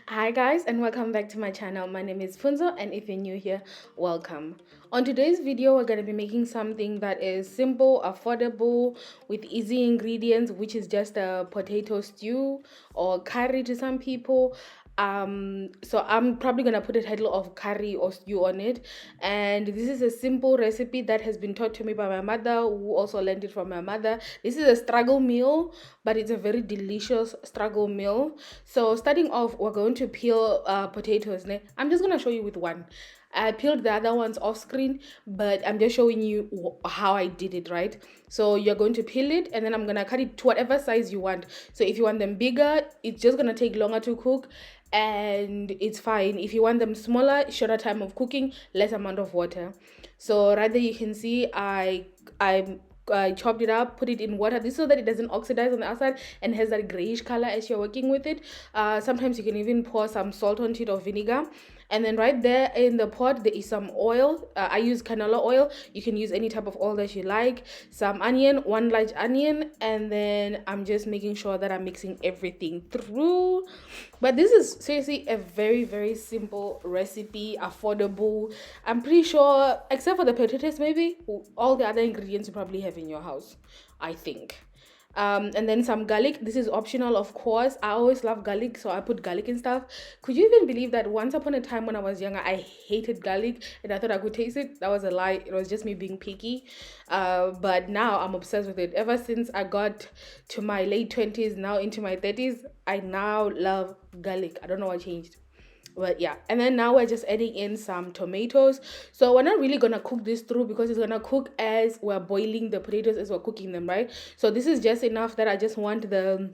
Hi guys, and welcome back to my channel. My name is Funzo, and if you're new here, welcome. On today's video, we're going to be making something that is simple, affordable, with easy ingredients, which is just a potato stew or curry to some people. So I'm probably gonna put a title of curry or stew on it, and this is a simple recipe that has been taught to me by my mother, who also learned it from my mother. This is a struggle meal, but it's a very delicious struggle meal. So starting off, we're going to peel potatoes. I'm just gonna show you with one. I peeled the other ones off screen, but I'm just showing you how I did it, right? So you're going to peel it, and then I'm gonna cut it to whatever size you want. So if you want them bigger, it's just gonna take longer to cook, and it's fine. If you want them smaller, shorter time of cooking, less amount of water. So right there you can see I chopped it up, put it in water, this so that it doesn't oxidize on the outside and has that grayish color as you're working with it. Sometimes you can even pour some salt onto it or vinegar. And then right there in the pot, there is some oil. I use canola oil. You can use any type of oil that you like. Some onion, one large onion. And then I'm just making sure that I'm mixing everything through. But this is seriously a very, very simple recipe, affordable. I'm pretty sure, except for the potatoes, maybe, all the other ingredients you probably have in your house, I think. And then some garlic. This is optional, of course. I always love garlic, so I put garlic and stuff. Could you even believe that once upon a time when I was younger, I hated garlic and I thought I could taste it? That was a lie. It was just me being picky. But now I'm obsessed with it. Ever since I got to my late 20s, now into my 30s, I now love garlic. I don't know what changed. But yeah, and then now we're just adding in some tomatoes. So we're not really gonna cook this through because it's gonna cook as we're boiling the potatoes as we're cooking them, right? So this is just enough that I just want the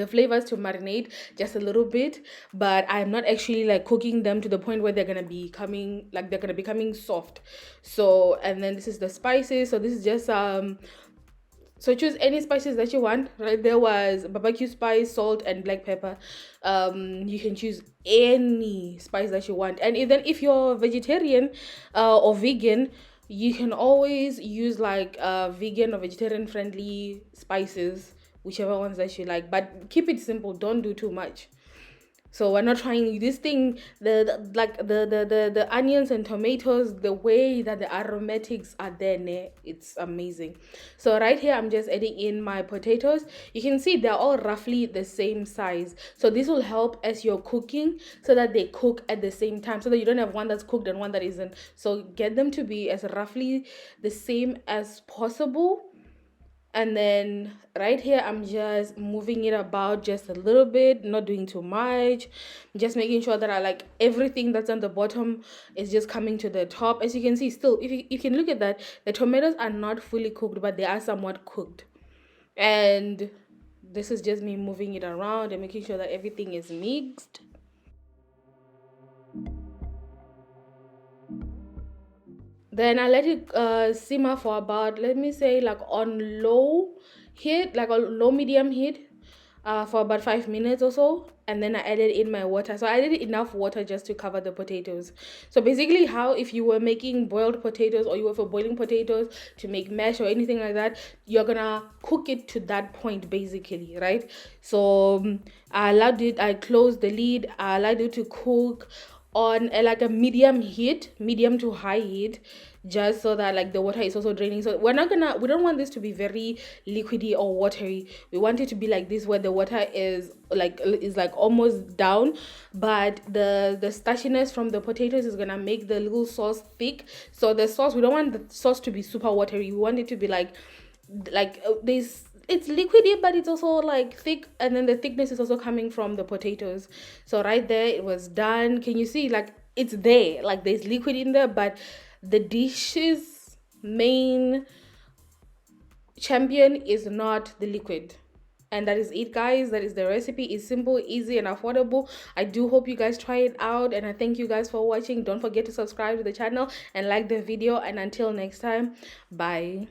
flavors to marinate just a little bit, but I'm not actually like cooking them to the point where they're gonna be becoming soft. So, and then this is the spices. So this is just so choose any spices that you want, right? There was BBQ spice, salt, and black pepper. You can choose any spice that you want. And even if you're vegetarian or vegan, you can always use like vegan or vegetarian friendly spices, whichever ones that you like. But keep it simple, don't do too much. So we're not trying this thing, the onions and tomatoes, the way that the aromatics are there, it's amazing. So right here, I'm just adding in my potatoes. You can see they're all roughly the same size. So this will help as you're cooking so that they cook at the same time, so that you don't have one that's cooked and one that isn't. So get them to be as roughly the same as possible. And then right here, I'm just moving it about just a little bit, not doing too much, just making sure that I like everything that's on the bottom is just coming to the top. As you can see, still, if you can look at that, the tomatoes are not fully cooked, but they are somewhat cooked. And this is just me moving it around and making sure that everything is mixed. Then I let it simmer for about, let me say, like on low heat, like a low medium heat, for about 5 minutes or so. And then I added in my water. So I added enough water just to cover the potatoes. So basically, how if you were making boiled potatoes or you were for boiling potatoes to make mash or anything like that, you're gonna cook it to that point basically, right? So I closed the lid, I allowed it to cook on like a medium to high heat, just so that like the water is also draining. So we don't want this to be very liquidy or watery. We want it to be like this, where the water is like almost down, but the starchiness from the potatoes is gonna make the little sauce thick. So the sauce, we don't want the sauce to be super watery. We want it to be like this, it's liquidy, but it's also like thick, and then the thickness is also coming from the potatoes. So right there, it was done. Can you see, like, it's there, like there's liquid in there, but the dish's main champion is not the liquid. And that is it, guys. That is the recipe. It's simple, easy, and affordable. I do hope you guys try it out, and I thank you guys for watching. Don't forget to subscribe to the channel and like the video, and until next time, bye.